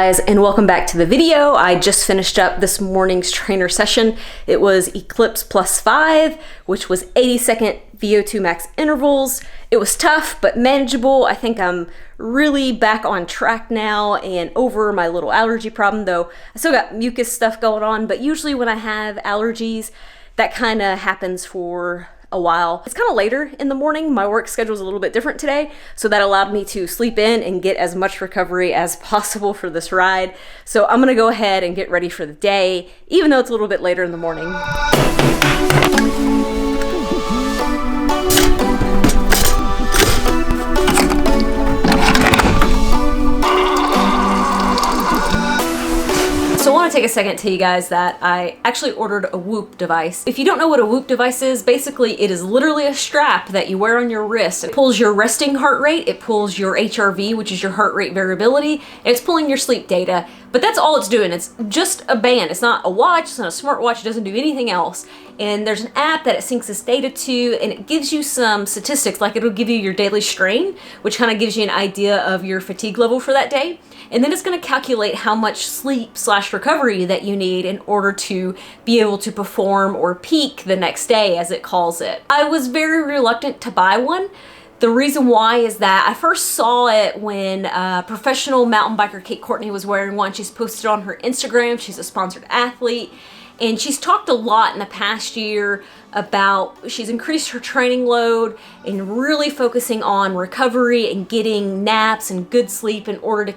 guys, and welcome back to the video. I just finished up this morning's trainer session. It was Eclipse plus 5, which was 80-second VO2 max intervals. It was tough, but manageable. I think I'm really back on track now and over my little allergy problem, though I still got mucus stuff going on, but usually when I have allergies, that kind of happens for a while. It's kind of later in the morning. My work schedule is a little bit different today, so that allowed me to sleep in and get as much recovery as possible for this ride. So I'm gonna go ahead and get ready for the day, even though it's a little bit later in the morning. So I want to take a second to tell you guys that I actually ordered a Whoop device. If you don't know what a Whoop device is, basically it is literally a strap that you wear on your wrist. It pulls your resting heart rate, it pulls your HRV, which is your heart rate variability, and it's pulling your sleep data. But that's all it's doing. It's just a band. It's not a watch, it's not a smartwatch, it doesn't do anything else. And there's an app that it syncs this data to, and it gives you some statistics, like it'll give you your daily strain, which kind of gives you an idea of your fatigue level for that day. And then it's going to calculate how much sleep/recovery that you need in order to be able to perform or peak the next day, as it calls it. I was very reluctant to buy one. The reason why is that I first saw it when professional mountain biker Kate Courtney was wearing one. She's posted on her Instagram. She's a sponsored athlete. And she's talked a lot in the past year about she's increased her training load and really focusing on recovery and getting naps and good sleep in order to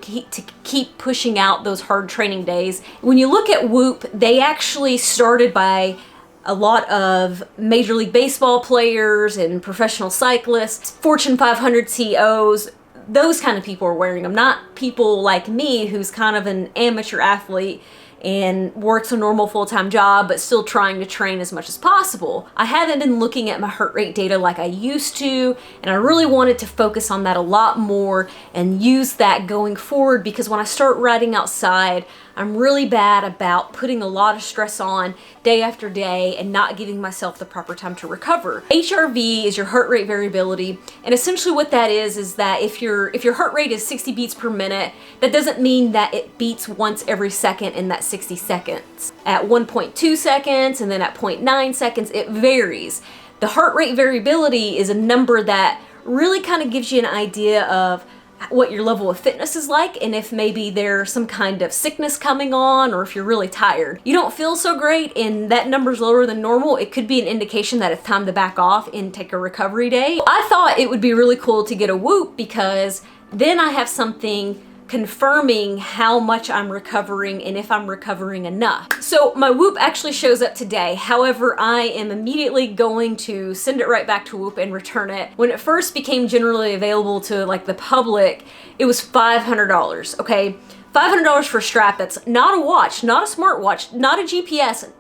keep pushing out those hard training days. When you look at Whoop, they actually started by a lot of Major League Baseball players and professional cyclists, Fortune 500 CEOs. Those kind of people are wearing them, not people like me who's kind of an amateur athlete and works a normal full-time job but still trying to train as much as possible. I haven't been looking at my heart rate data like I used to, and I really wanted to focus on that a lot more and use that going forward, because when I start riding outside, I'm really bad about putting a lot of stress on day after day and not giving myself the proper time to recover. HRV is your heart rate variability, and essentially what that is that if your heart rate is 60 beats per minute, that doesn't mean that it beats once every second in that 60 seconds. At 1.2 seconds and then at 0.9 seconds, it varies. The heart rate variability is a number that really kind of gives you an idea of what your level of fitness is like, and if maybe there's some kind of sickness coming on, or if you're really tired. You don't feel so great and that number's lower than normal, it could be an indication that it's time to back off and take a recovery day. I thought it would be really cool to get a Whoop, because then I have something confirming how much I'm recovering and if I'm recovering enough. So my Whoop actually shows up today. However, I am immediately going to send it right back to Whoop and return it. When it first became generally available to like the public, it was $500, okay? $500 for a strap that's not a watch, not a smartwatch, not a GPS,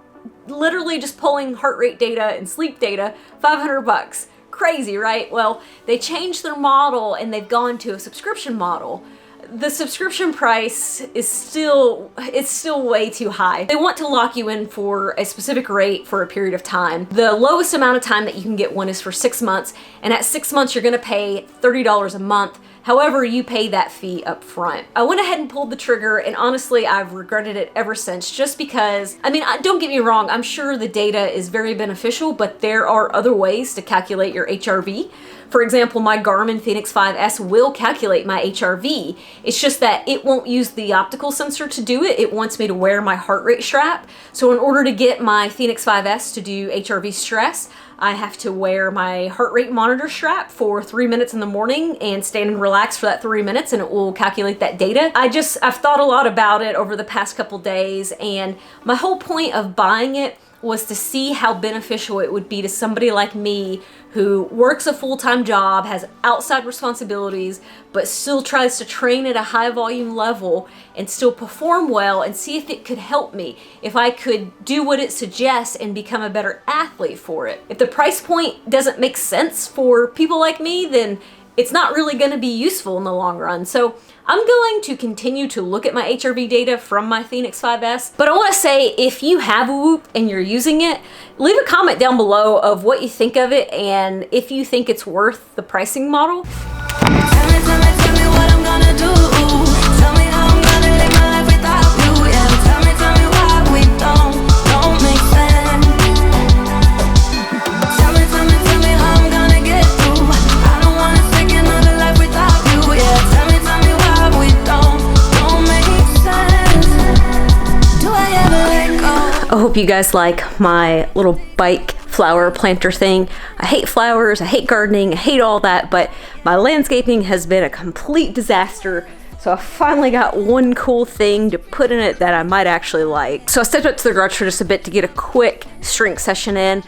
literally just pulling heart rate data and sleep data, 500 bucks. Crazy, right? Well, they changed their model and they've gone to a subscription model. The subscription price is still way too high. They want to lock you in for a specific rate for a period of time. The lowest amount of time that you can get one is for 6 months, and at 6 months you're gonna pay $30 a month. However, you pay that fee up front. I went ahead and pulled the trigger, and honestly, I've regretted it ever since, just because, I mean, don't get me wrong, I'm sure the data is very beneficial, but there are other ways to calculate your HRV. For example, my Garmin Fenix 5S will calculate my HRV. It's just that it won't use the optical sensor to do it. It wants me to wear my heart rate strap. So in order to get my Fenix 5S to do HRV stress, I have to wear my heart rate monitor strap for 3 minutes in the morning and stand and relax for that 3 minutes, and it will calculate that data. I've thought a lot about it over the past couple days, and my whole point of buying it was to see how beneficial it would be to somebody like me who works a full-time job, has outside responsibilities, but still tries to train at a high volume level and still perform well, and see if it could help me, if I could do what it suggests and become a better athlete for it. If the price point doesn't make sense for people like me, then it's not really going to be useful in the long run. So I'm going to continue to look at my HRV data from my Fenix 5S, but I want to say, if you have a Whoop and you're using it, leave a comment down below of what you think of it and if you think it's worth the pricing model. Tell me what I'm gonna do. Tell me how I'm gonna live my life. you guys like my little bike flower planter thing. I hate flowers, I hate gardening, I hate all that, but my landscaping has been a complete disaster. So I finally got one cool thing to put in it that I might actually like. So I stepped up to the garage for just a bit to get a quick strength session in.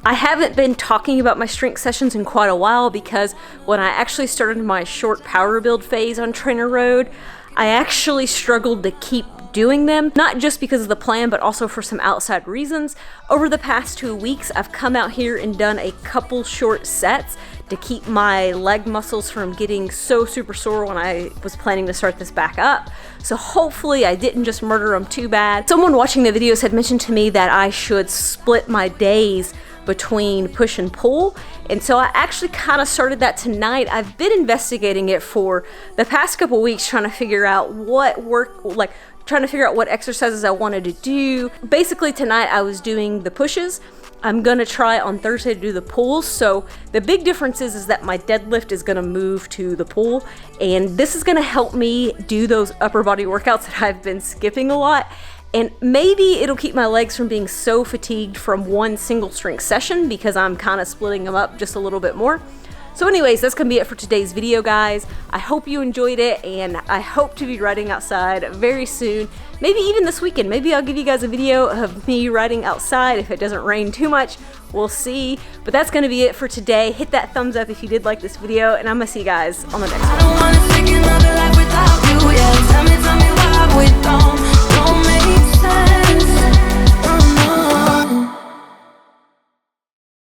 I haven't been talking about my strength sessions in quite a while because when I actually started my short power build phase on Trainer Road, I actually struggled to keep doing them, not just because of the plan, but also for some outside reasons. Over the past 2 weeks, I've come out here and done a couple short sets to keep my leg muscles from getting so super sore when I was planning to start this back up. So hopefully I didn't just murder them too bad. Someone watching the videos had mentioned to me that I should split my days between push and pull, and so I actually kind of started that tonight. I've been investigating it for the past couple weeks, trying to figure out what exercises I wanted to do. Basically tonight I was doing the pushes. I'm gonna try on Thursday to do the pulls. So the big difference is that my deadlift is gonna move to the pull, and this is gonna help me do those upper body workouts that I've been skipping a lot. And maybe it'll keep my legs from being so fatigued from one single strength session because I'm kind of splitting them up just a little bit more. So anyways, that's gonna be it for today's video, guys. I hope you enjoyed it, and I hope to be riding outside very soon. Maybe even this weekend. Maybe I'll give you guys a video of me riding outside if it doesn't rain too much. We'll see. But that's gonna be it for today. Hit that thumbs up if you did like this video, and I'm gonna see you guys on the next one.